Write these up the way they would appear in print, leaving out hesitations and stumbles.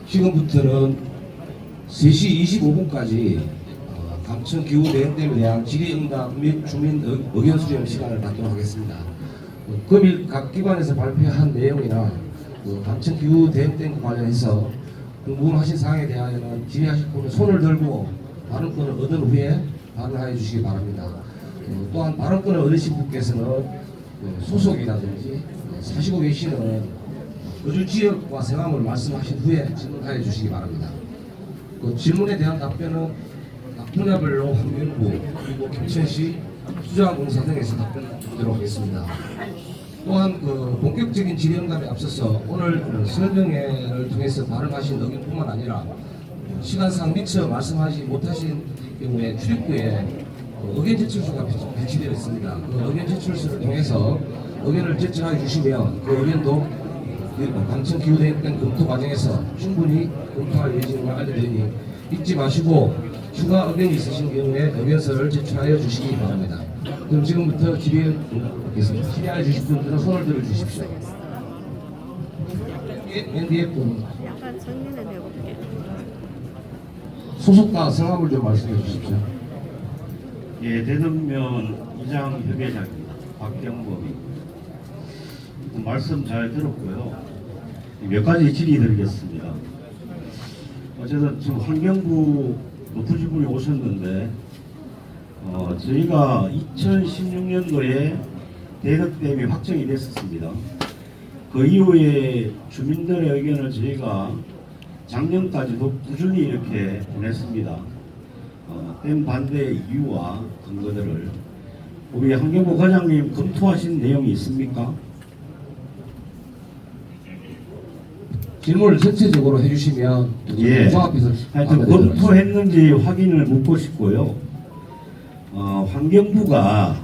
지금부터는 3시 25분까지 감천 기후 대응댐에 대한 질의응답 및 주민 의견 수렴 시간을 갖도록 하겠습니다. 금일 각 기관에서 발표한 내용이나 감천 기후 대응댐 관련해서 궁금하신 사항에 대하여는 질의하실 분은 손을 들고 발언권을 얻은 후에 발언하여 주시기 바랍니다. 또한 발언권을 얻으신 분께서는 소속이라든지 사시고 계시는 거주 지역과 성함을 말씀하신 후에 질문하여 주시기 바랍니다. 질문에 대한 답변은 각 분야별로 환경부 그리고 김천시 수자공사 등에서 답변드리도록 하겠습니다. 또한 본격적인 질의응답에 앞서서 오늘 설명회를 통해서 발언하신 의견뿐만 아니라 시간상 미처 말씀하지 못하신 경우에 출입구에 의견 제출서가 배치되어 있습니다. 그 의견 제출서를 통해서 의견을 제출해 주시면 그 의견도 감천 기후대응 검토 과정에서 충분히 검토할 예정을 알려드리니 잊지 마시고 추가 의견이 있으신 경우에 의견서를 제출하여 주시기 바랍니다. 그럼 지금부터 질의하겠습니다. 질의하여 주실 분들은 손을 들어 주십시오. 맨 뒤에 분 약간 정리는 해볼게. 소속과 성함을 좀 말씀해 주십시오. 예, 대전면 이장 협의장입니다. 박경범입니다. 말씀 잘 들었고요. 몇 가지 질의드리겠습니다. 어쨌든 지금 환경부 높으신 분이 오셨는데 저희가 2016년도에 대덕댐이 확정이 됐었습니다. 그 이후에 주민들의 의견을 저희가 작년까지도 꾸준히 이렇게 보냈습니다. 댐 반대의 이유와 근거들을 우리 환경부 과장님 검토하신 내용이 있습니까? 질문을 전체적으로 해주시면 예. 종합해서 하여튼 검토했는지 확인을 묻고 싶고요. 환경부가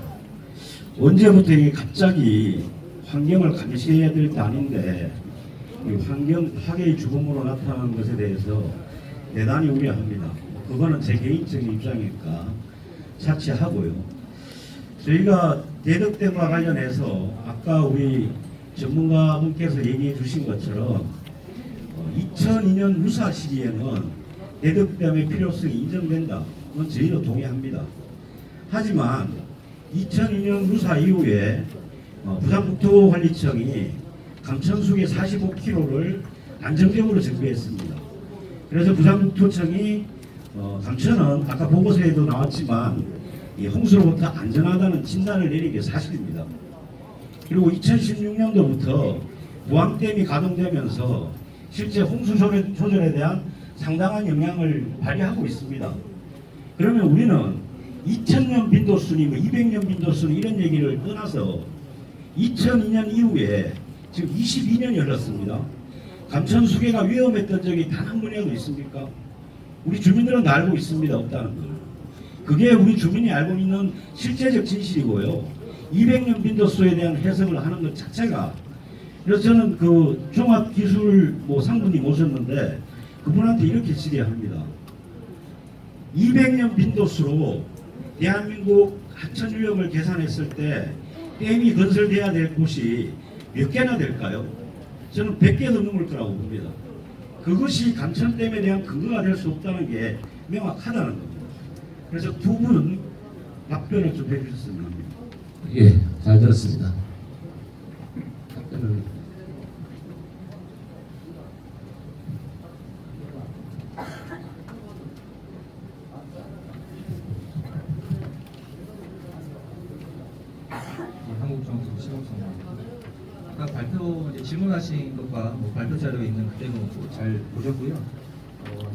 언제부터 이게 갑자기 환경을 감시해야 될 때 아닌데 환경 파괴의 주범으로 나타나는 것에 대해서 대단히 우려합니다. 그거는 제 개인적인 입장이니까 차치하고요. 저희가 대덕댐과 관련해서 아까 우리 전문가분께서 얘기해 주신 것처럼 2002년 유사 시기에는 대덕댐의 필요성이 인정된다. 그건 저희도 동의합니다. 하지만 2002년 유사 이후에 부산국토관리청이 감천수계 45km를 안정적으로 정비했습니다. 그래서 부산국토청이 감천은 아까 보고서에도 나왔지만 홍수로부터 안전하다는 진단을 내린 게 사실입니다. 그리고 2016년도부터 무암댐이 가동되면서 실제 홍수 조절에 대한 상당한 영향을 발휘하고 있습니다. 그러면 우리는 2000년 빈도수니 200년 빈도수니 이런 얘기를 떠나서 2002년 이후에 지금 22년이 흘렀습니다. 감천 수계가 위험했던 적이 단 한 번이라도 있습니까? 우리 주민들은 다 알고 있습니다. 없다는 걸. 그게 우리 주민이 알고 있는 실제적 진실이고요. 200년 빈도수에 대한 해석을 하는 것 자체가, 그래서 저는 그 종합기술 상분이 오셨는데 그분한테 이렇게 질의합니다. 200년 빈도수로 대한민국 하천 유역을 계산했을 때 댐이 건설돼야 될 곳이 몇 개나 될까요? 저는 100개 넘는 걸 거라고 봅니다. 그것이 감천댐에 대한 근거가 될 수 없다는 게 명확하다는 겁니다. 그래서 두 분은 답변을 좀 해주셨으면 합니다. 예, 잘 들었습니다. 답변을 한국정수 시공성입니다. 아까 발표 질문하신 것과 발표 자료에 있는 그대로 잘 보셨고요.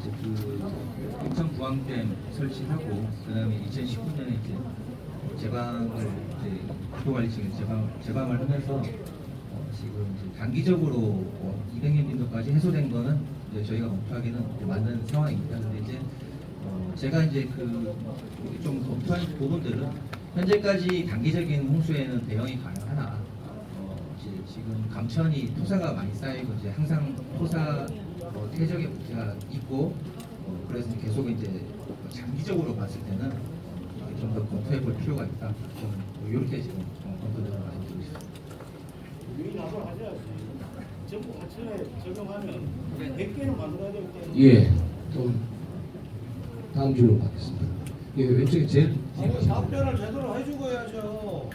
이제 그 인천부항댐 설치하고 그다음에 2019년에 이제 제방을 이제 국토관리청에 제방을 하면서 지금 이제 단기적으로 200년 빈도까지 해소된 거는 이제 저희가 검토하기는 맞는 상황입니다. 근데 이제 제가 이제 좀 검토한 부분들은 현재까지 단기적인 홍수에는 대응이 가능하나 이제 지금 감천이 토사가 많이 쌓이고 이제 항상 토사 퇴적의 문제가 있고 그래서 계속 이제 장기적으로 봤을 때는 좀 더 검토해 볼 필요가 있다. 좀 이렇게 지금 검토되는 말씀드리고 싶습니다. 전부 하천에 적용하면 100개는 만들어야 되기 때문에 예, 또 다음 질문 받겠습니다. 예, 왼쪽에 제일 답변을 제대로 해주고 해야죠.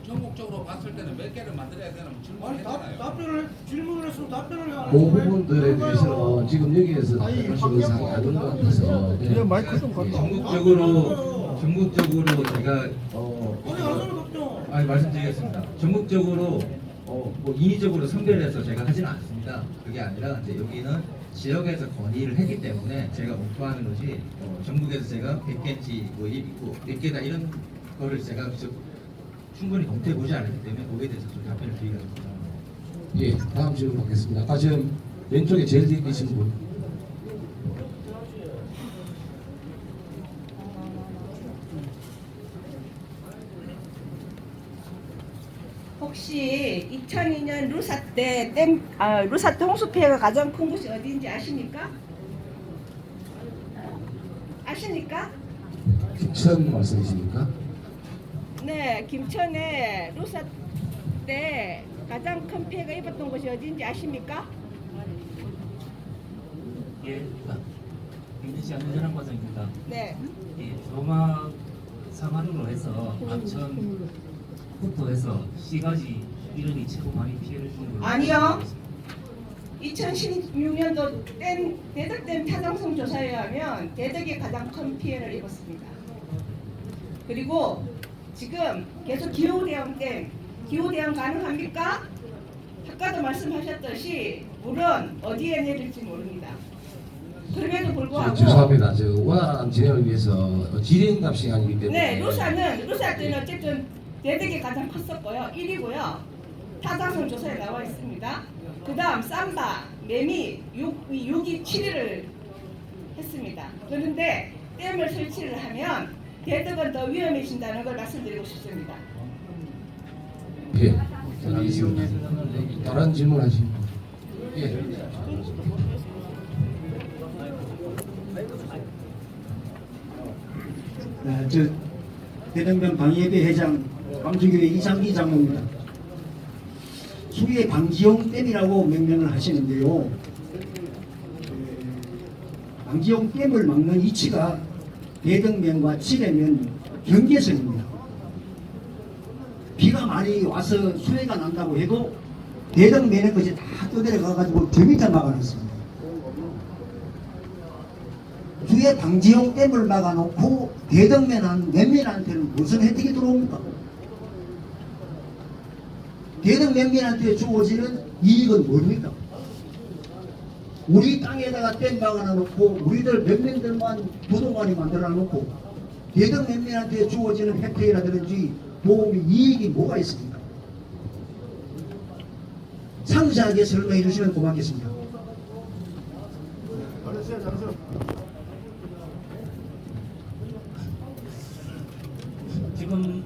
전국적으로 봤을 때는 몇 개를 만들어야 되나 아니 질문했잖아요. 질문을 했으면 답변을 해야 그 부분들에 대해서는 지금 여기에서 답변하시는 상이 아닌 것 같아서 네. 마이크 좀 갖다. 전국적으로 제가 아니 안 하면 답변. 말씀드리겠습니다. 전국적으로 뭐 인위적으로 선별해서 제가 하지는 않습니다. 그게 아니라 이제 여기는 지역에서 건의를 했기 때문에 제가 검토하는 것이 전국에서 제가 100개인지 뭐 있고 몇 개다 이런 거를 제가 충분히 검토해 보지 않았기 때문에 거기에 대해서 좀 답변을 드리기가 좀 어려워요. 예, 다음 질문 받겠습니다. 아까 지금 왼쪽에 제일 뒤에 계신 분. 혹시 2002년 루사 때 루사 홍수 피해가 가장 큰 곳이 어디인지 아십니까? 아십니까? 김천 말씀이십니까? 네, 김천에 루사 때 가장 큰 피해가 입었던 곳이 어디인지 아십니까? 예, 김진시 안전한 과장입니다. 네, 예, 조막 상하로 해서 암천부터 해서 시가지 이런이 최고 많이 피해를 주는 걸로 아니요. 알고 있습니다. 2016년도 대덕댐 타당성 조사에 의하면 대덕이 가장 큰 피해를 입었습니다. 그리고 지금 계속 기후대응댐, 기후대응 가능합니까? 아까도 말씀하셨듯이 물은 어디에 내릴지 모릅니다. 그럼에도 불구하고 죄송합니다. 저 원활한 진행을 위해서 질의응답 시간이기 때문에 네, 루사 때는 어쨌든 대덕이 가장 컸었고요. 1위고요. 타당성 조사에 나와 있습니다. 그 다음 쌈바, 매미, 6위 7위를 했습니다. 그런데 댐을 설치를 하면 대덕은 더 위험해진다는 걸 말씀드리고 싶습니다. 예, 자, 알겠습니다. 다른 질문하시면 예. 저 대등변 방위협회 회장 광주교회 이상기 장로입니다. 수위의 방지용 댐이라고 명명을 하시는데요. 방지용 댐을 막는 위치가 대등면과 칠해면 경계선입니다. 비가 많이 와서 수해가 난다고 해도 대등면에 것이 다 떠내려가가지고 저 밑에 막아놨습니다. 주에 방지용 댐을 막아놓고 대등면한 면면한테는 무슨 혜택이 들어옵니까? 대등면면한테 주어지는 이익은 뭡니까? 우리 땅에다가 댐 막아놓고 우리들 몇 명들만 부동산이 만들어놓고 대등면면한테 주어지는 혜택이라든지 도움이 이익이 뭐가 있습니까? 상세하게 설명해 주시면 고맙겠습니다. 지금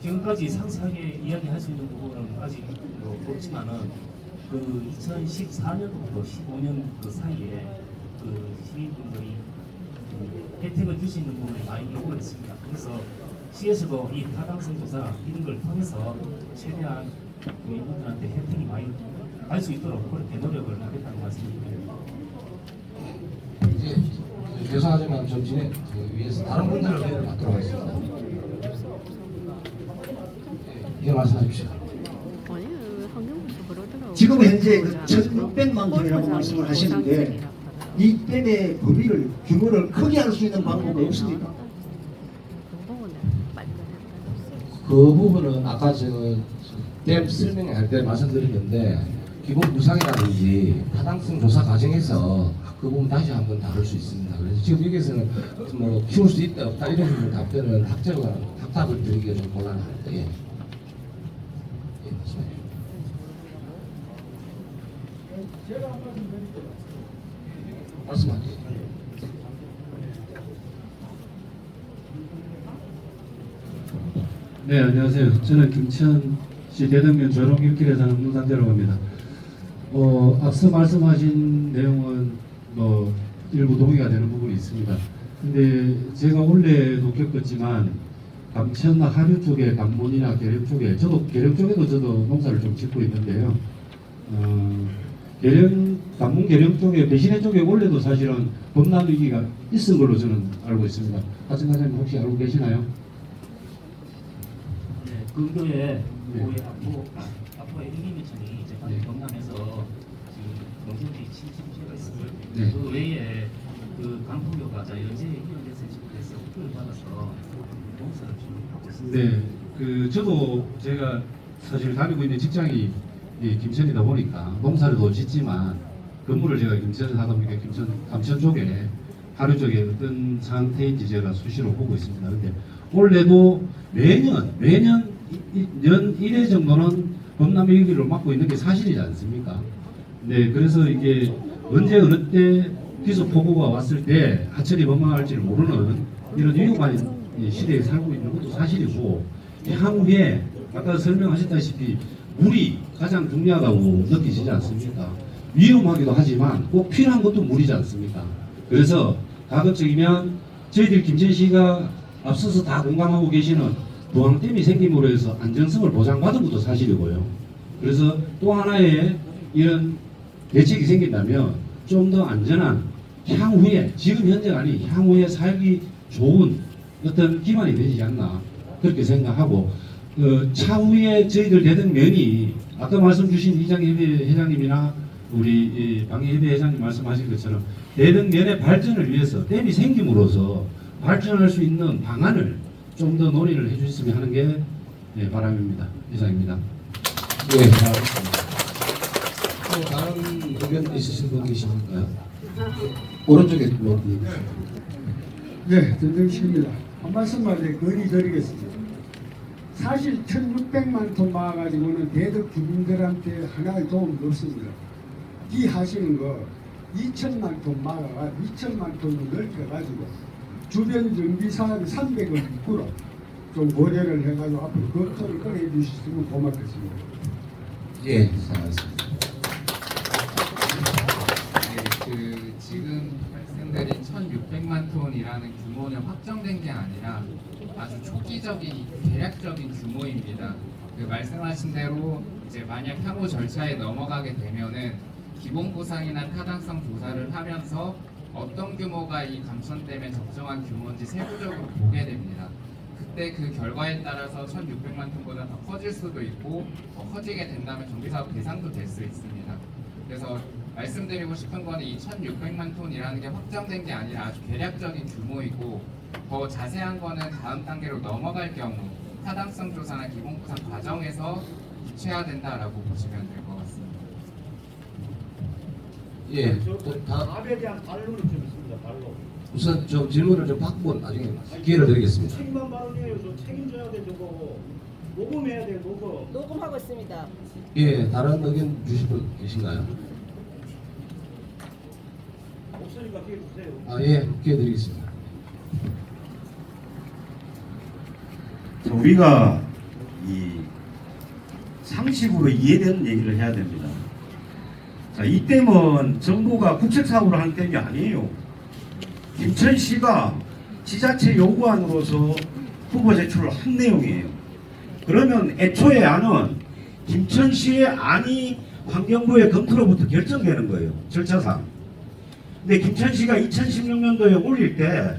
지금까지 상세하게 이야기할 수 있는 부분은 아직 없지만은 그 2014년부터 15년 그 사이에 그 시민분들이 그 혜택을 줄 수 있는 부분이 많이 요구를 했습니다. 그래서 시에서도 이 타당성 조사 이런 걸 통해서 최대한 그 이분들한테 혜택이 많이 갈 수 있도록 그렇게 노력을 하겠다는 말씀입니다. 이제 죄송하지만 좀 진행 위해서 다른 분들을 기회를 받도록 하겠습니다. 예, 말씀하십시오. 아니, 환경부서 그러더라고. 지금 현재 그 1,600만 톤이라고 말씀을 하시는데 이 댐의 범위를 규모를 크게 할 수 있는 방법은 없습니까? 그 부분은 아까 댐 설명할 때 말씀드렸는데 기본 부상이라든지 타당성 조사 과정에서 그 부분 다시 한번 다룰 수 있습니다. 그래서 지금 여기서는 뭐 키울 수 있다 없다 이런 식으로 답변을 답답을 드리기가 좀 곤란합니다. 예. 예, 말씀하세요. 네, 안녕하세요. 저는 김천시 대등면 조롱길길에 사는 문상대라고 합니다. 앞서 말씀하신 내용은 일부 동의가 되는 부분이 있습니다. 근데 제가 원래도 겪었지만 감천 하류 쪽에 관문이나 계령 쪽에 저도 계령 쪽에도 저도 농사를 좀 짓고 있는데요. 관문 계령 쪽에 배신해 쪽에 원래도 사실은 범람 위기가 있은 걸로 저는 알고 있습니다. 하천 과장님 혹시 알고 계시나요? 네, 근교에 네. 우리 앞으로 이민청이 이제 네. 경남에서 지금 농촌지 침수가 있어요. 네. 그 외에 그 강풍교가 연재 이런 데서 집에서 후원을 받아서 농사를 좀 하고 있습니다. 네, 저도 제가 사실 다니고 있는 직장이 김천이다 보니까 농사를 짓지만 근무를 제가 김천에 하다 보니까 감천 쪽에 하류 쪽에 어떤 상태인지 제가 수시로 보고 있습니다. 근데 올해도 매년 연 1회 정도는 범람 위기를 맞고 있는 게 사실이지 않습니까? 네, 그래서 이게 언제 어느 때 기습 폭우가 왔을 때 하천이 범람할지를 모르는 이런 위험한 시대에 살고 있는 것도 사실이고, 향후에 아까 설명하셨다시피 물이 가장 중요하다고 느끼시지 않습니까? 위험하기도 하지만 꼭 필요한 것도 물이지 않습니까? 그래서 가급적이면 저희들 김천시가 앞서서 다 공감하고 계시는 부항댐이 생김으로 해서 안전성을 보장받은 것도 사실이고요. 그래서 또 하나의 이런 대책이 생긴다면 좀 더 안전한 향후에, 지금 현재가 아닌 향후에 살기 좋은 어떤 기반이 되지 않나 그렇게 생각하고, 차후에 저희들 대등면이 아까 말씀 주신 이장협회 회장님이나 우리 방해협회 회장님 말씀하신 것처럼 대등면의 발전을 위해서 댐이 생김으로써 발전할 수 있는 방안을 좀 더 논의를 해주셨으면 하는 게 바람입니다. 이상입니다. 예, 알겠습니다. 또 다른 의견 있으신 분 계십니까요? 오른쪽에 뭐, 네, 전정식입니다. 한 말씀만 건의드리겠습니다. 사실 1,600만 톤 모아가지고는 대덕 주민들한테 하나의 도움도 없습니다. 이 하시는 거 2,000만 톤 모아가 2,000만 톤으로 넓혀가지고 주변 정비 사업이 300을 입구로 좀 고려를 해가지고 앞으로 검토를 꺼내 주셨으면 고맙겠습니다. 예, 알겠습니다. 네, 지금 말씀드린 1,600만 톤이라는 규모는 확정된 게 아니라 아주 초기적인 계략적인 규모입니다. 말씀하신 대로 이제 만약 향후 절차에 넘어가게 되면은 기본 보상이나 타당성 조사를 하면서 어떤 규모가 이 감천댐에 적정한 규모인지 세부적으로 보게 됩니다. 그때 그 결과에 따라서 1,600만 톤보다 더 커질 수도 있고 더 커지게 된다면 정비사업 대상도 될 수 있습니다. 그래서 말씀드리고 싶은 거는 이 1,600만 톤이라는 게 확정된 게 아니라 아주 계략적인 규모이고, 더 자세한 거는 다음 단계로 넘어갈 경우 타당성 조사나 기본 보상 과정에서 구체화 된다라고 보시면 될 것 같습니다. 예, 또 답에 대한 반론이 좀 있습니다. 반론. 우선 저 질문을 좀 받고 나중에 기회를 드리겠습니다. 책임만 발언이에요. 저 책임져야 돼 저거. 녹음해야 돼 녹음. 녹음하고 있습니다. 예, 다른 의견 주실 분 계신가요? 없으니까 기회 주세요. 아, 예, 기회 드리겠습니다. 우리가 이 상식으로 이해되는 얘기를 해야 됩니다. 자, 이 댐은 정부가 국책사업으로 하는 댐이 아니에요. 김천시가 지자체 요구안으로서 후보 제출을 한 내용이에요. 그러면 애초에 안은 김천시의 안이 환경부의 검토로부터 결정되는 거예요. 절차상. 근데 김천시가 2016년도에 올릴 때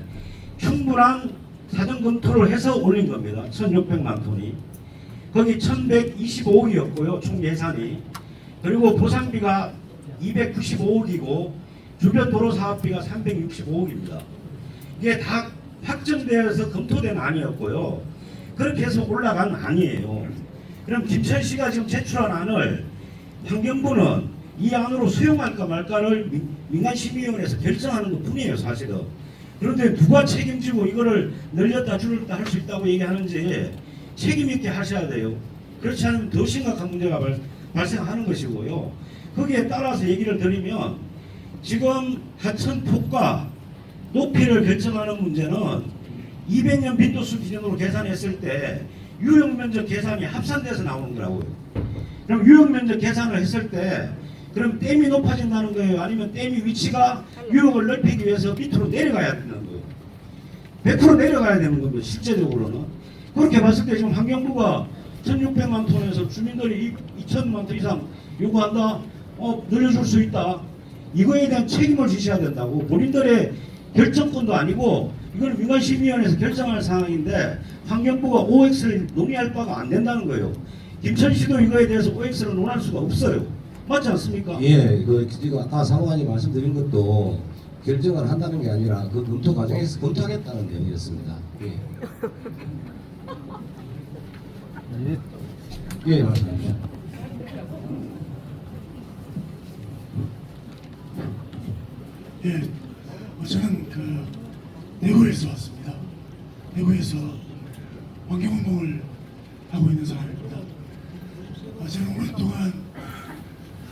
충분한 사전 검토를 해서 올린 겁니다. 1,600만 톤이. 거기 1,125억이었고요. 총 예산이. 그리고 보상비가 295억이고 주변 도로 사업비가 365억입니다. 이게 다 확정되어서 검토된 안이었고요. 그렇게 해서 올라간 안이에요. 그럼 김천시가 지금 제출한 안을 환경부는 이 안으로 수용할까 말까를 민간심의위원회에서 결정하는 것 뿐이에요, 사실은. 그런데 누가 책임지고 이거를 늘렸다 줄였다 할 수 있다고 얘기하는지 책임 있게 하셔야 돼요. 그렇지 않으면 더 심각한 문제가 발생하는 것이고요. 거기에 따라서 얘기를 드리면 지금 하천 폭과 높이를 결정하는 문제는 200년 빈도수 기준으로 계산했을 때 유역면적 계산이 합산돼서 나오는 거라고요. 그럼 유역면적 계산을 했을 때 그럼 댐이 높아진다는 거예요? 아니면 댐이 위치가 유역을 넓히기 위해서 밑으로 내려가야 되는 거예요? 100% 내려가야 되는 겁니다. 실제적으로는. 그렇게 봤을 때 지금 환경부가 1,600만 톤에서 주민들이 2,000만 톤 이상 요구한다. 늘려줄 수 있다. 이거에 대한 책임을 지셔야 된다고. 본인들의 결정권도 아니고 이걸 민간심의위원회에서 결정할 사항인데 환경부가 OX를 논의할 바가 안 된다는 거예요. 김천시도 이거에 대해서 OX를 논할 수가 없어요. 맞지 않습니까? 예, 지금 아까 사무관이 말씀드린 것도 결정을 한다는 게 아니라 그 검토 과정에서 검토하겠다는 내용이었습니다. 예. 예, 말씀하십시오. 예, 저는 대구에서 왔습니다. 대구에서 환경운동을 하고 있는 사람입니다. 저는 오랫동안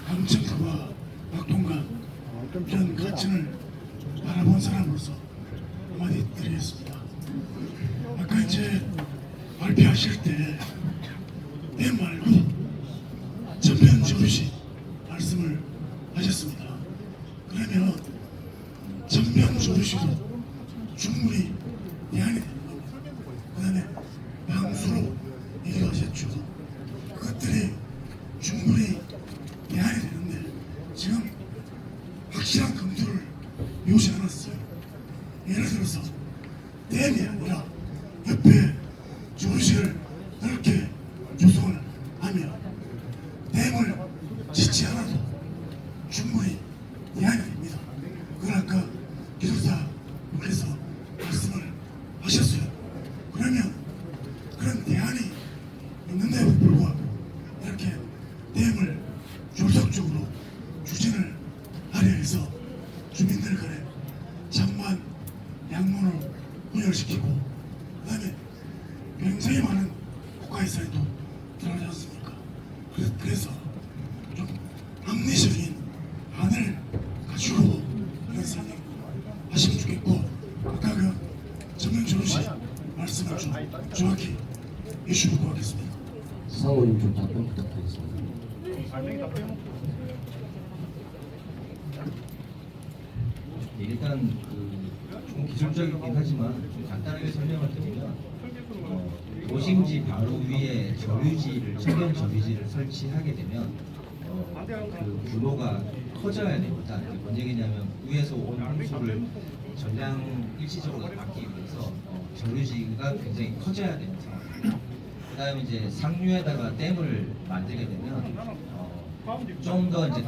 감천과 낙동강 이런 가천을 바라본 사람으로서 한마디 드리겠습니다. 아까 이제 발표하실 때 내 말고 전면적으로시 말씀을 하셨습니다. 그러면 전면적으로시도 충분히 대안이 됩니다. 그 다음에 방수로 얘기하셨죠. 그것들이 충분히 대안이 되는데 지금 확실한 검토를 요구하지 않았어요. 예를 들어서 댐이 아니라 옆에 조시를 넓게 조성을 하며 댐을 짓지 않아도 충분히 대안이 됩니다. 그걸 아까 기술사께서 말씀을 하셨어요. 그러면 그런 대안이 있는데도 불구하고 이렇게 댐을 졸속적으로 추진을 하려 해서 주민들 간에 장만 양문을 분열시키고 그 다음에 굉장히 많은 국가예산도 들어가지 않습니까? 그래서 좀 합리적인 안을 가지고 이런 사람 하시면 좋겠고 아까 그 정명철씨 말씀을 좀 정확히 해주시고 하겠습니다. 사모님 좀 답변 부탁드리겠습니다. 예, 일단 좀 기술적이긴 하지만 좀 간단하게 설명을 드리면 도심지 바로 위에 저류지를 천연 저류지를 설치하게 되면 그 규모가 커져야 됩니다. 이게 뭔 얘기냐면 위에서 온 홍수를 전량 일시적으로 막기 위해서 저류지가 굉장히 커져야 되는 상황입니다. 그다음에 이제 상류에다가 댐을 만들게 되면 좀 더 이제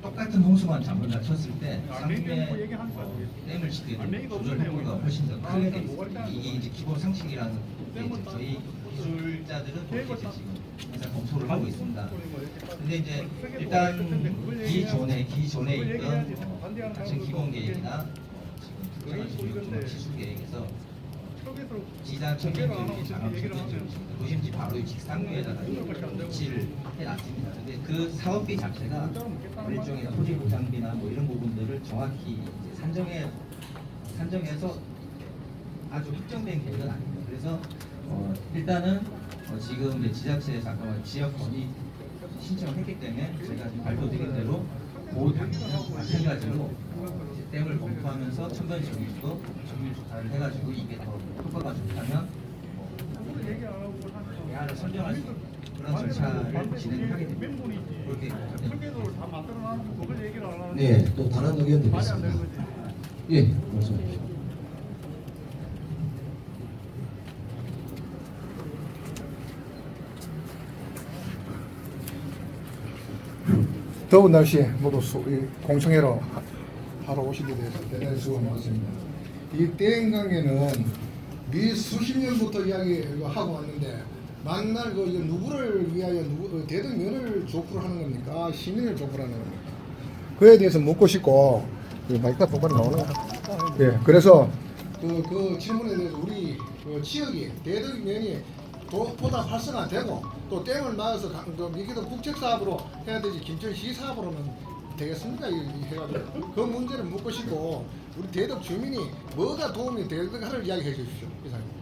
똑같은 홍수만 잘못 쳤을 때 상류에 댐을 짓게 되면 조절 효과가 훨씬 더 크게 돼 있습니다. 이게 이제 기본 상식이라는 게 이제 저희 기술자들은 그렇게 이제 지금 항상 검토를 하고 있습니다. 근데 이제 일단 기존에 있던 같은 기본 계획이나 지금 특별한 지수 계획에서 지상 천연기술이 장암 천연기술 도심지 바로 직상류에다가 위치를 해놨습니다. 근데 그 사업비 자체가 일종의 토지 보상비나 뭐 이런 부분들을 정확히 이제 산정해서 아주 확정된 계획은 아닙니다. 그래서 일단은 지금 이제 지자체에서 아까 지역 건의 신청을 했기 때문에 제가 지금 발표드린 대로 그 당시는 마찬가지로 댐을 검토하면서 첨단 정유도 정유 조사를 해가지고 이게 더 효과가 좋다면 대안을 선정할 수 있는 그런 절차를 진행하게 됩니다. 그렇게 네, 또 다른 의견도 있습니다. 예, 말씀하십시오. 더운 날씨에 모두 공청회로 하러 오시게 돼서 대단히 수고 많습니다. 이 댐강에는 미 수십 년부터 이야기하고 왔는데 만날 이거 누구를 위하여 대통령을 족구를 하는 겁니까? 시민을 족구를 하는 겁니까? 그에 대해서 묻고 싶고 마이크가 똑바로 나오나? 예, 그래서 그 질문에 대해서 우리 지역이 대통령이 보다 활성화되고 또 댐을 나와서 이게도 국책사업으로 해야 되지 김천시 사업으로는 되겠습니까? 해가지고 그 문제를 묻고 싶고 우리 대덕 주민이 뭐가 도움이 될까를 이야기해 주십시오. 이상입니다.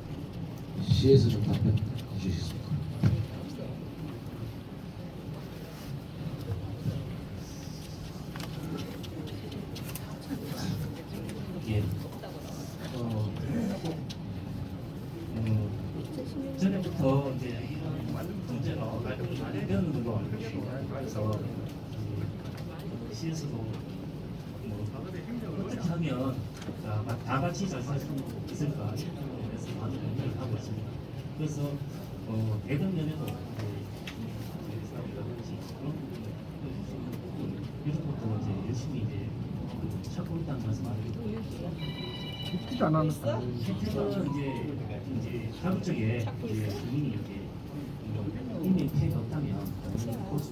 시에서 좀 답변 주시겠습니까? 예. 시에서도 어떻게 하면 다 같이 잘 살 수 있을까 싶은 부분에서 많은 고민을 하고 있습니다. 그래서 대등면에도 사업이라든지 그런 부분 이것부터 이제 열심히 이제 찾고 있다는 말씀 안 드리고 듣지도 않았는데. 혜택은 이제 다음 쪽에 이제 주민이 이렇게 인명 피해가 없다면 볼 수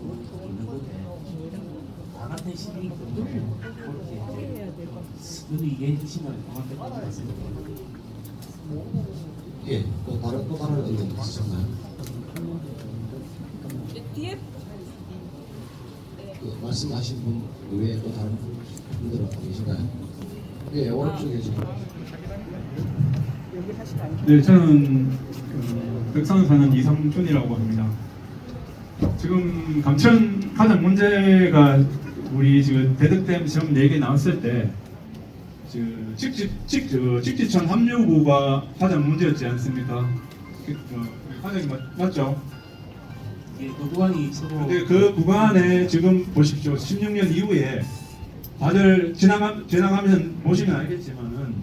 있는 건데 다 같은 시민이 그렇게 이제 이해해 주시면 고맙겠다는 말씀을 드립니다. 예, 또 다른 의견 있으셨나요? 뒤에 그 말씀하신 분 외에 또 다른 분들은 계신가요? 예, 오른쪽에 지금. 여기 하시면 안 돼요. 네, 저는 백산에 사는 이성준이라고 합니다. 지금 감천 가장 문제가 우리 지금 대덕댐 시험 4개 나왔을 때 직지천 합류구가 가장 문제였지 않습니까? 가장 맞죠? 예, 그 구간이 서로 근데 그 구간에 지금 보십시오. 16년 이후에 다들 지나가면서 보시면 알겠지만은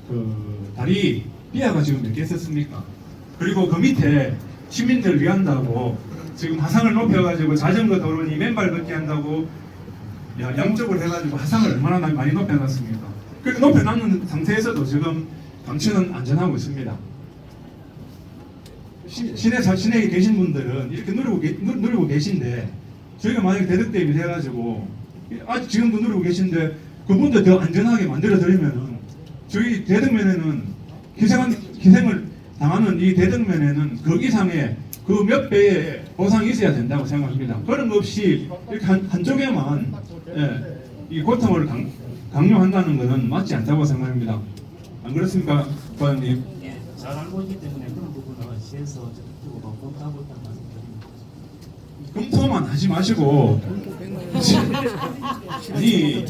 그 다리 삐아가 지금 몇 개 있었습니까? 그리고 그 밑에 시민들 위한다고 지금 화상을 높여가지고 자전거 도로니 맨발 걷기 한다고 양쪽으로 해가지고 화상을 얼마나 많이 높여놨습니까? 그렇게 높여놨는 상태에서도 지금 감천은 안전하고 있습니다. 시내에 계신 분들은 이렇게 누리고 계신데 저희가 만약에 대덕댐이 돼가지고 아직 지금도 누리고 계신데 그분들 더 안전하게 만들어 드리면은 저희 대덕면에는 희생을 당하는 이 대덕면에는 그 이상의 그 몇 배의 보상이 있어야 된다고 생각합니다. 그런 거 없이 이렇게 한쪽에만 이 고통을 강요한다는 것은 맞지 않다고 생각합니다. 안 그렇습니까, 과장님? 예, 잘 알고 있기 때문에 그런 부분은 시에서 적극적으로 검토하고 있다는 말씀드립니다. 검토만 하지 마시고 아니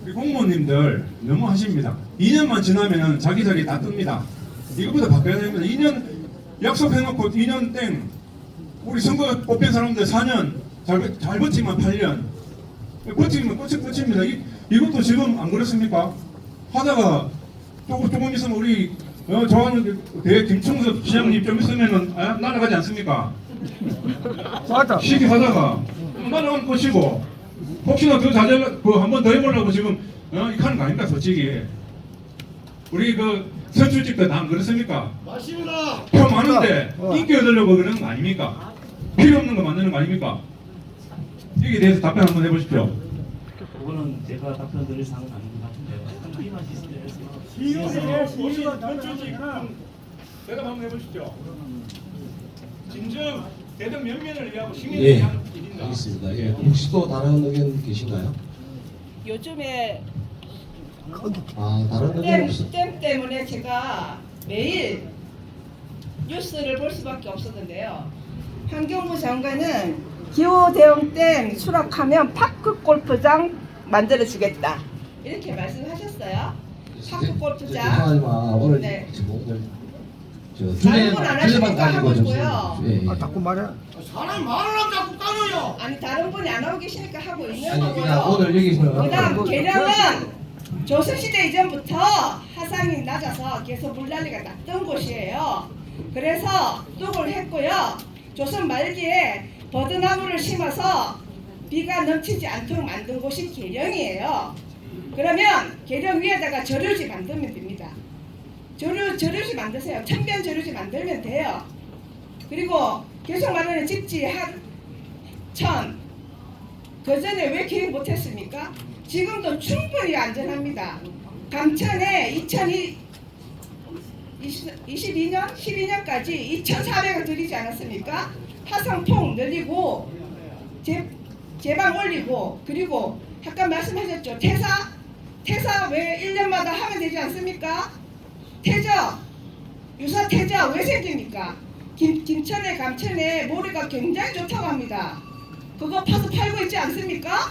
우리 공무원님들 너무 하십니다. 2년만 지나면 자기 자리 다 뜹니다. 이거보다 바꿔야 됩니다. 2년 약속해놓고 2년 땡 우리 선거 뽑힌 사람들 4년 잘 버티면 8년 버티면 끝입니다. 이것도 지금 안 그렇습니까? 하다가 조금 있으면 우리 좋아하는 김충섭 시장님 좀 있으면은 날아가지 않습니까? 맞아. 시기 하다가 날아가면 끝이고 혹시나 더 자제 한 번 더 해보려고 지금 이렇게 하는 거 아닙니까? 솔직히 우리 선출직도 다 안 그렇습니까? 맞습니다. 표 많은데 인기 얻으려고 그러는 거 아닙니까? 필요 없는 거 만드는 거 아닙니까? 여기에 대해서 답변 한번 해보십시오. 그거는 제가 답변 드릴 사항은 아닌 것 같은데 이만 시스템에서 대답 한번 해보시죠. 진정 대답 면면을 위하고 시민을 예, 위한 일인가? 알겠습니다. 예, 혹시 또 다른 의견 계신가요? 요즘에 다른 의견 없어. 댐 때문에 제가 매일 뉴스를 볼 수밖에 없었는데요. 환경부 장관은 기호 대형댐 수락하면 파크 골프장 만들어 주겠다 이렇게 말씀하셨어요. 파크 골프장. 죄송하지만 오늘 네. 오늘 다른 분 안 하시니까 하고 좀 있고요. 예. 자꾸 말해. 사람 말을 안 자꾸 까줘요. 아니 다른 분이 안 하고 계시니까 하고 있는 아니 그냥 거고요. 오늘 여기서 그다음 개량은 조선시대 이전부터 하상이 낮아서 계속 물난리가 났던 곳이에요. 그래서 뚝을 했고요. 조선 말기에 버드나무를 심어서 비가 넘치지 않도록 만든 곳이 계령이에요. 그러면 계령 위에다가 저류지 만들면 됩니다. 저류지 만드세요. 천변 저류지 만들면 돼요. 그리고 계속 말하는 집지 천 그전에 왜 계획 못했습니까? 지금도 충분히 안전합니다. 감천에 2022년 12년까지 2,400을 들이지 않았습니까? 화상폭 늘리고 제방 올리고 그리고 아까 말씀하셨죠. 퇴사 왜 1년마다 하면 되지 않습니까? 유사 퇴저 왜 생깁니까? 김천에 감천에 모래가 굉장히 좋다고 합니다. 그거 파서 팔고 있지 않습니까?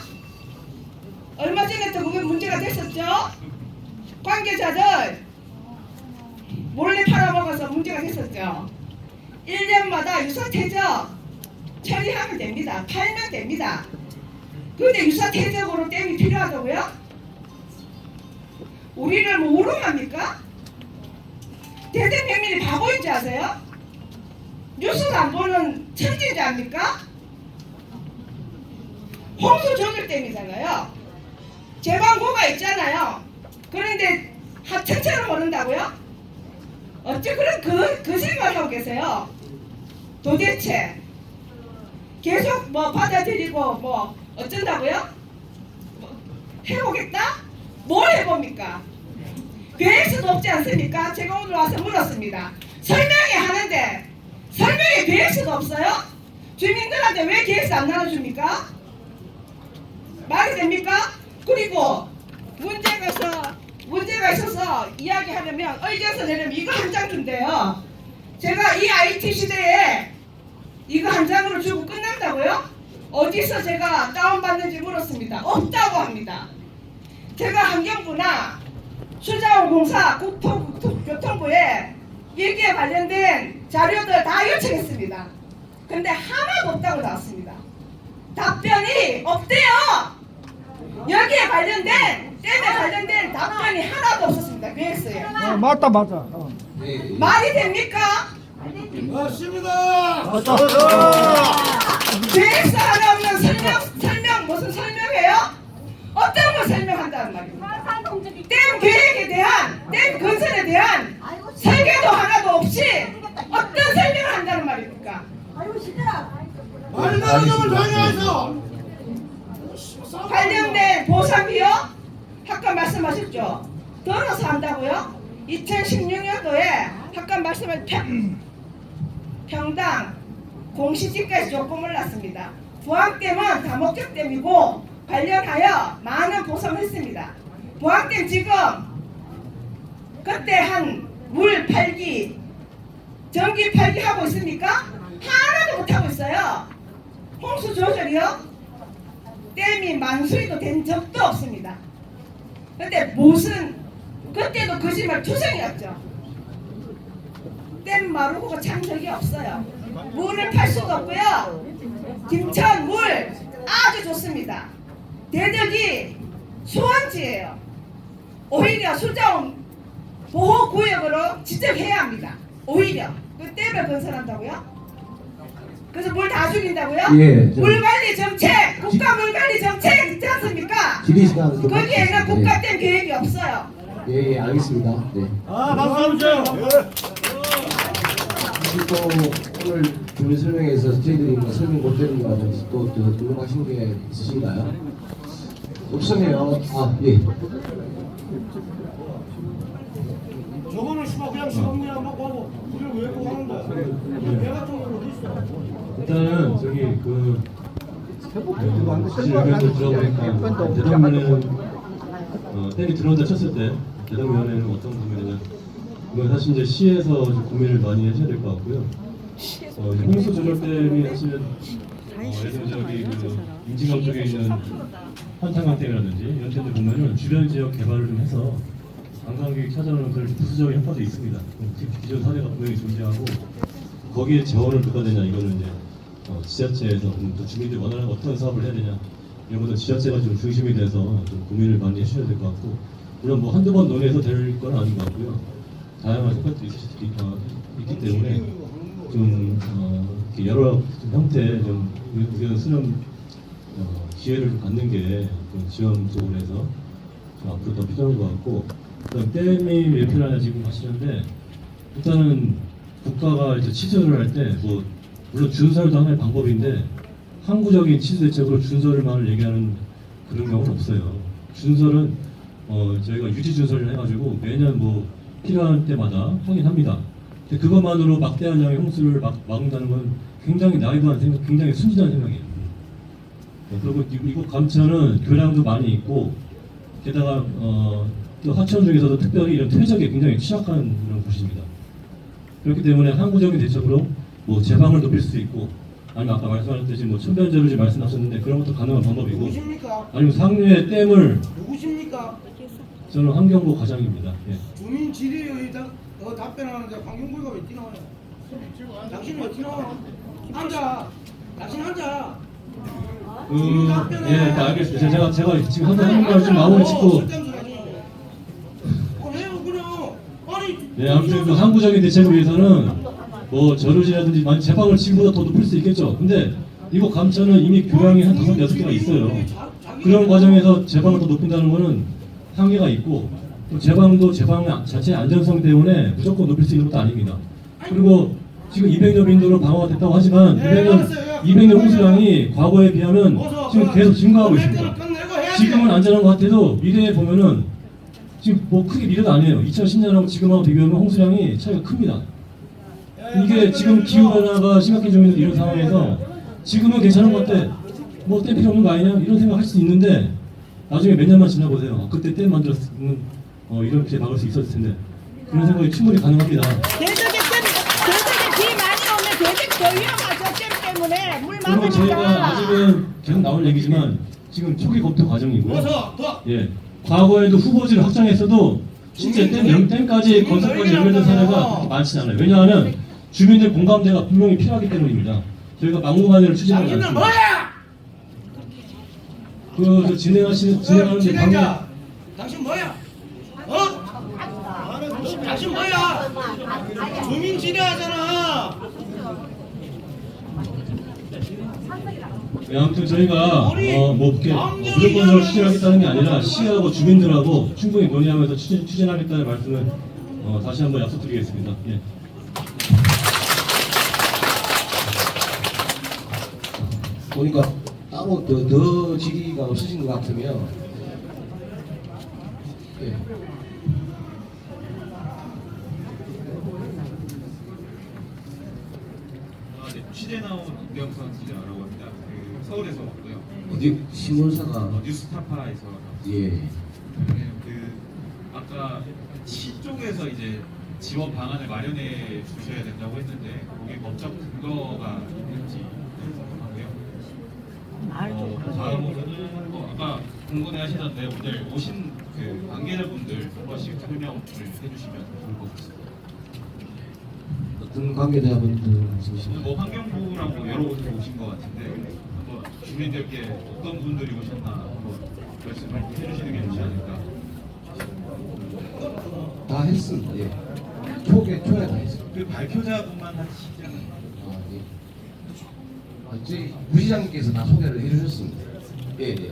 얼마 전에 또 그게 문제가 됐었죠? 관계자들 몰래 팔아먹어서 문제가 됐었죠. 1년마다 유사 퇴저 처리하면 됩니다. 팔면 됩니다. 근데 유사태적으로 댐이 필요하다고요? 우리를 뭐 우롱합니까? 대대평민이 바보인 줄 아세요? 뉴스도 안 보는 천재인 줄 압니까? 홍수 조절댐이잖아요. 제방고가 있잖아요. 그런데 하천처럼 오른다고요? 어째 그런 그 생각을 하고 계세요? 도대체 계속 뭐 받아들이고 뭐 어쩐다고요? 뭐 해보겠다? 뭘 해봅니까? 계획서도 없지 않습니까? 제가 오늘 와서 물었습니다. 설명해 하는데 설명에 계획서도 없어요? 주민들한테 왜 계획서 안 나눠줍니까? 말이 됩니까? 그리고 문제가 있어서 이야기하려면 의견서 내려면 이거 한 장 준대요. 제가 이 IT 시대에 이거 한 장으로 주고 끝난다고요? 어디서 제가 다운받는지 물었습니다. 없다고 합니다. 제가 환경부나 수자원공사 국토교통부에 여기에 관련된 자료들 다 요청했습니다. 근데 하나도 없다고 나왔습니다. 답변이 없대요. 여기에 관련된 댐에 관련된 답변이 하나도 없었습니다. 계획서에. 맞다. 말이 됩니까? 맞습니다. 계획서 하나 없는 설명 무슨 설명해요? 어떤 걸 설명한다는 말입니다. 댐 계획에 대한 댐 건설에 대한 설계도 하나도 없이 어떤 설명을 한다는 말입니까? 말도 안 되는 걸 방해해서 관련된 보상비요? 아까 말씀하셨죠? 덜어서 한다고요? 2016년도에 아까 말씀하신 평당 공시지가에서 조금 올랐습니다. 부항댐은 다목적댐이고 관련하여 많은 보상을 했습니다. 부항댐 지금 그때 한 물 팔기 전기 팔기 하고 있습니까? 하나도 못하고 있어요. 홍수 조절이요? 댐이 만수리도 된 적도 없습니다. 근데 무슨 그때도 거짓말 투성이었죠. 댐 마르고가 찬 적이 없어요. 물을 팔 수도 없고요. 김천 물 아주 좋습니다. 대덕이 수원지예요. 오히려 수자원 보호구역으로 지정해야 합니다. 오히려 그 댐을 건설한다고요? 그래서 물 다 죽인다고요? 예, 물관리 정책, 국가 물관리 정책 있지 않습니까? 질의 시간 좀 거기에는 갖겠습니다. 국가댐 계획이 없어요. 예, 알겠습니다. 네. 박수 주세요. 또 오늘 주민 설명에서 저희들이 뭐 설명 못 드린 거 또 궁금하신 게 있으신가요? 없으면 예. 저거는 그냥 시범그냥 막 하고 우리를 왜 꼭 하는 거야? 배 같은 건 어디 있어? 일단은 저기 의견을 들어보니까 대덕면에는 댐이 들어온다 쳤을 때 대덕면에는 어떤 고민이냐 이건 사실 이제 시에서 좀 고민을 많이 하셔야 될 것 같고요. 홍수 조절댐이 사실은 예를 들어 저기 임진강 쪽에 있는 한탄강댐이라든지 이런 댐들 보면은 주변 지역 개발을 좀 해서 관광객 찾아오는 그런 부수적인 효과도 있습니다. 기존 사례가 분명히 존재하고 거기에 재원을 누가 되냐 이거는 이제 지자체에서 또 주민들이 원하는 어떤 사업을 해야 되냐 이런 것도 지자체가 좀 중심이 돼서 좀 고민을 많이 해주셔야 될 것 같고 물론 뭐 한두 번 논의해서 될 건 아닌 것 같고요. 다양한 효과도 있기 때문에 좀 이렇게 여러 형태의 좀 의견 수렴 기회를 좀 갖는 게 좀 지원 쪽으로 해서 좀 앞으로 더 필요한 것 같고 그다음 댐이 왜 필요하냐 지금 하시는데 일단은 국가가 이제 치수를 할 때 뭐 물론 준설도 하나의 방법인데 항구적인 치수 대책으로 준설만 얘기하는 그런 경우는 없어요. 준설은 저희가 유지 준설을 해가지고 매년 뭐 필요한 때마다 확인합니다. 근데 그것만으로 막대한 양의 홍수를 막는다는 건 굉장히 나이도한 생각, 굉장히 순진한 생각이에요. 그리고 이곳 감천은 교량도 많이 있고 게다가 또 하천 중에서도 특별히 이런 퇴적에 굉장히 취약한 그런 곳입니다. 그렇기 때문에 항구적인 대책으로 뭐 제방을 높일 수 있고 아니면 아까 말씀하셨듯이 뭐 천변제를 말씀하셨는데 그런 것도 가능한 방법이고 누구십니까? 아니면 상류의 댐을 누구십니까? 저는 환경부 과장입니다. 예. 주민 질의의 답변하는데 환경부가 왜 뛰나와요? 당신 왜 뛰나와? 앉아. 당신 앉아. 예, 알겠습니다. 제가 지금 한번 좀 마무리 짓고. 네, 아무튼 그 항구적인 대책을 위해서는 뭐 저류지라든지 만약 제방을 지금보다 더 높일 수 있겠죠. 근데 이거 감천은 이미 교량이 한 5-6개가 있어요. 그런 과정에서 제방을 더 높인다는 거는 한계가 있고 또 제방도 제방 자체의 안전성 때문에 무조건 높일 수 있는 것도 아닙니다. 그리고 지금 200여 빈도로 방어가 됐다고 하지만 200여 홍수량이 과거에 비하면 지금 계속 증가하고 있습니다. 지금은 안전한 것 같아도 미래에 보면은 지금 뭐 크게 미래도 아니에요. 2010년하고 지금하고 비교하면 홍수량이 차이가 큽니다. 이게 지금 기후변화가 심각해지고 있는 이런 상황에서 지금은 괜찮은 것 같아. 뭐 댐 필요 없는 거 아니냐? 이런 생각 할 수 있는데 나중에 몇 년만 지나보세요. 그때 댐 만들었으면 이런 피해 막을 수 있었을 텐데 그런 생각이 충분히 가능합니다. 대적에 비 많이 오면 대적 더 위험하죠. 댐 때문에 물 그리고 저희가 막으니까. 아직은 계속 나올 얘기지만 지금 초기 검토 과정이고요. 예, 과거에도 후보지를 확장했어도 실제 댐까지 건설까지 연결된 사례가 그렇게 많지는 않아요. 왜냐하면 주민들 공감대가 분명히 필요하기 때문입니다. 저희가 막무가내로 추진하지 않습니다. 그 진행하는데 방금 당신 뭐야? 어? 당신 뭐야? 주민 지뢰하잖아. 네, 아무튼 저희가 뭐 이렇게 무조건적으로 추진하겠다는 게 아니라 시하고 주민들하고 충분히 논의하면서 추진하겠다는 말씀을 다시 한번 약속드리겠습니다. 예. 보니까 따로 더 질의가 없으신 것 같으면 예. 취재 나온 임경선 기자라고 합니다. 그 서울에서 왔고요. 어디 신문사가 뉴스타파에서 예. 그 아까 시 쪽에서 이제 지원 방안을 마련해 주셔야 된다고 했는데 거기에 법적 근거가 있는지 궁금하고요. 다음으로는 아까 궁금해 하시던데 오늘 오신 그 관계자분들 한 번씩 설명을 해주시면 좋을 것 같습니다. 어떤 관계자분들 말씀이십니까? 뭐 환경부랑 뭐 여러 곳에서 오신 것 같은데 한번 주민들께 어떤 분들이 오셨나 한번 말씀을 해주시는 게 좋지 않을까. 다 했습니다. 예. 초에 다 했습니다. 그 발표자분만 하시지 않나요? 저희 부시장님께서 다 소개를 해주셨습니다. 예, 예.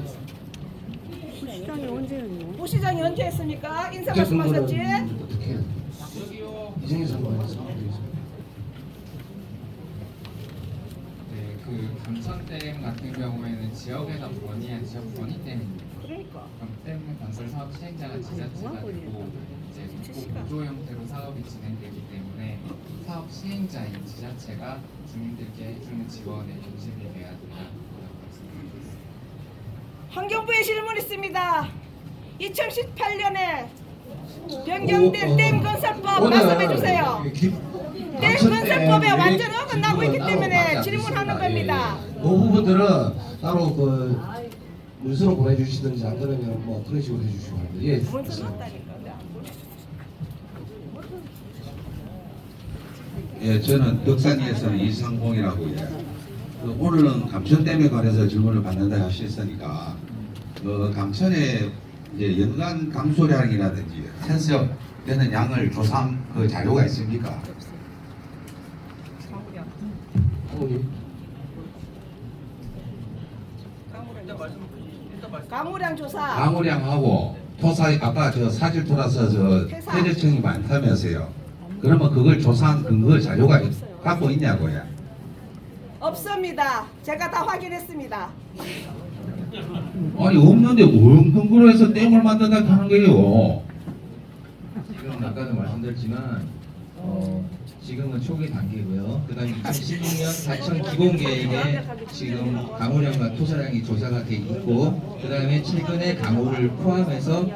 부시장이 언제 했습니까? 인사 말씀하셨지? 어떻게 해야 돼요? 이정희 상관에서 네, 그 감천댐 같은 경우에는 지역에서 건의한 지역 건의댐입니다. 그러니까. 그럼 댐 건설 사업 시행자가 지자체가 되고 이제 보조 형태로 사업이 진행되기 때문에 사업 시행자인 지자체가 주민들께 해주는 지원에 중심이 돼야 된다고 말씀드리겠습니다. 환경부에 질문 있습니다. 2018년에 변경된 댐 건설법 말씀해 주세요. 댐 건설법에 완전 어긋나고 있기 때문에 질문하는 겁니다. 그 부분들은 따로 그 문서로 보내주시든지 안 그러면 뭐 그런 식으로 해주시기 바랍니다. 예. 문서 넣었다니까. 예, 저는 덕산리에서는 이상봉이라고 해요. 오늘은 감천댐에 관해서 질문을 받는다 하셨으니까 감천에 이제 연간 강수량이라든지 편성되는 양을 조사한 그 자료가 있습니까? 강우량 조사. 강우량하고 토사 아까 저 사질 돌아서 저 폐쇄층이 많다면서요. 그러면 그걸 조사한 근거 자료가 갖고 있냐고요? 없습니다. 제가 다 확인했습니다. 아니 없는데 뭔 근거로 해서 댐을 만든다 하는 거예요? 지금 아까도 말씀드렸지만 지금은 초기 단계고요. 그다음에 2016년 사천 기본 계획에 지금 강우량과 토사량이 조사가 돼 있고, 그다음에 최근에 강우를 포함해서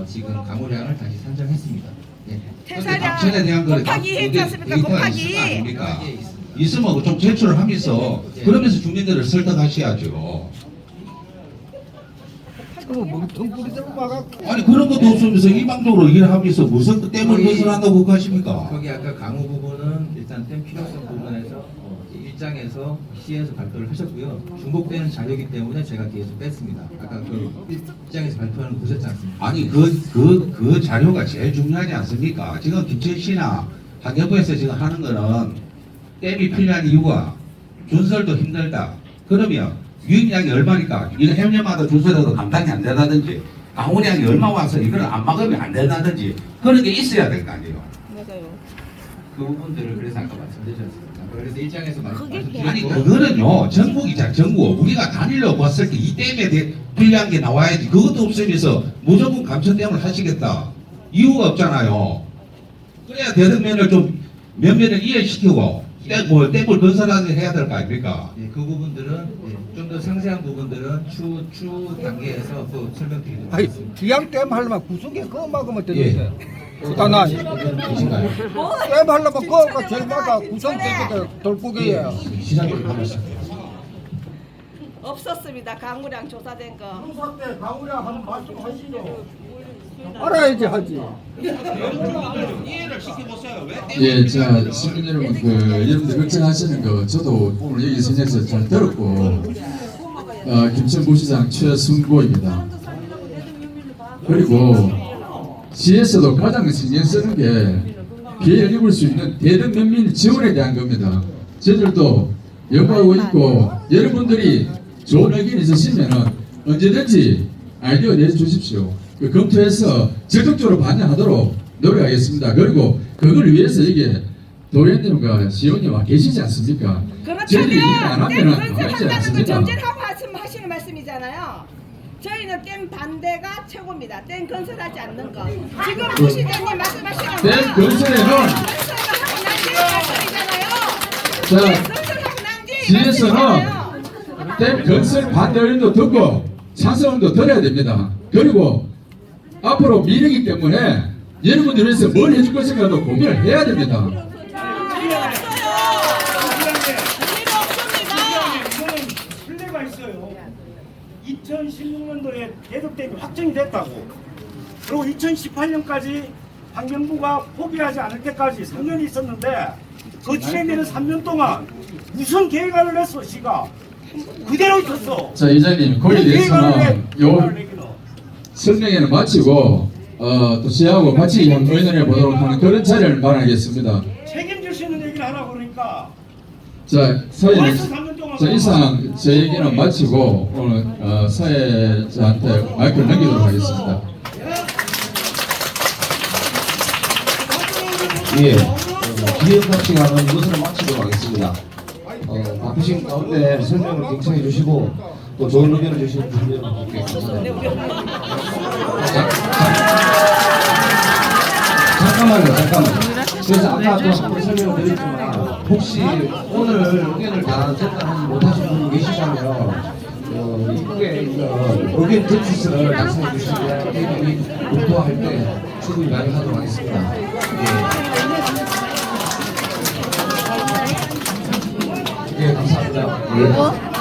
지금 강우량을 다시 산정했습니다. 네. 감천에 대한 거 곱하기 했습니까? 곱하기. 있으면 좀 제출을 하면서 그러면서 주민들을 설득하셔야죠. 아니 그런 것도 없으면서 일방적으로 일을 하면서 무슨 댐을 건설한다고 하십니까? 거기 아까 강우 부분은 일단 댐 필요성 부분에서 입장에서 시에서 발표를 하셨고요. 중복되는 자료이기 때문에 제가 뒤에서 뺐습니다. 아까 그 입장에서 발표하는 거 보셨지 않습니까? 아니 그 자료가 제일 중요하지 않습니까? 지금 김천시나 환경부에서 지금 하는 거는 댐이 필요한 이유가 준설도 힘들다. 그러면 유입량이 얼마니까 이거 해년마다 준설해도 감당이 안 된다든지 강원량이 얼마 와서 이걸 안 막으면 안 된다든지 그런 게 있어야 될 거 아니에요. 맞아요. 그 부분들을 그래서 아까 말씀드렸지 않습니까? 그래서 입장에서 말씀드렸고 아니 그거는요 전국이자 전국 우리가 단일로 봤을 때 이 댐에 필요한 게 나와야지. 그것도 없으면서 무조건 감천댐을 하시겠다 이유가 없잖아요. 그래야 대덕면을 좀 면면을 이해시키고 댐을 건설하게 해야 될 거 아닙니까? 예, 그 부분들은 좀 더 상세한 부분들은 추 단계에서 또 설명드리도록 아니 하겠습니다. 기양댐 하려면 구석에 그거 막으면 예. 되는데 그다나 계신가요? 댐 하려면 그거가 제일 맞아 구석 떼기도 돌고기예요. 시장님 하셨어요. 없었습니다. 강우량 조사된 거. 공사 때 강우량 한번 말씀하시죠. 알아야지 하지. 이해를 시켜보세요. 예, 자 시민 여러분, 여러분들 걱정하시는 거 저도 오늘 여기 선에서 잘 들었고, 김천부시장 최순고입니다. 그리고 시에서도 가장 신경 쓰는 게 피해를 입을 수 있는 대등 면민 지원에 대한 겁니다. 저희들도 연구하고 있고 여러분들이 좋은 의견 있으시면은 언제든지 아이디어 내주십시오. 그 검토해서 적극적으로 반영하도록 노력하겠습니다. 그리고 그걸 위해서 이게 도련님과 시온님과 계시지 않습니까? 저희들이 이렇게 안 하면은 안 하지 않습니다. 전제하고 하시는 말씀이잖아요. 저희는 댐 반대가 최고입니다. 댐 건설하지 않는 거. 지금 부시장님 말씀하시는 거. 댐 건설에는 시에서는 댐 건설 반대 의견도 듣고 찬성 의견도 들어야 됩니다. 그리고 앞으로 미래이기 때문에 여러분들 위해서 뭘 해줄 것인가도 고민을 해야 됩니다. 이거는 신뢰가 있어요. 2016년도에 대덕댐이 확정이 됐다고. 그리고 2018년까지 환경부가 포기하지 않을 때까지 3년이 있었는데 그 진행되는 3년 동안 무슨 계획안을 냈어 시가 그대로 있었어. 자 이장님 거기에 대해서는 요 설명회는 마치고 또 시하고 같이 한번 의논해 보도록 하는 그런 자리를 마련하겠습니다. 책임질 수 있는 얘기를 하라 그러니까. 자 사회는 자 이상 제 얘기는 마치고 오늘 사회자한테 마이크를 넘기도록 하겠습니다. 예, 기획학 시간은 이것으로 마치도록 하겠습니다. 바쁘신 가운데 설명을 경청해 주시고 또 좋은 의견을 주신 분들 여러분께 감사드립니다. 잠깐만요. 그래서 아까도 한번 설명을 드렸지만 혹시 오늘 의견을 다 전달하지 못하신 분이 계시다면 이게 의견 테크스를 작성해 주시면 저희들이 검토할 때 충분히 반영하도록 하겠습니다. 예, 감사합니다. 예.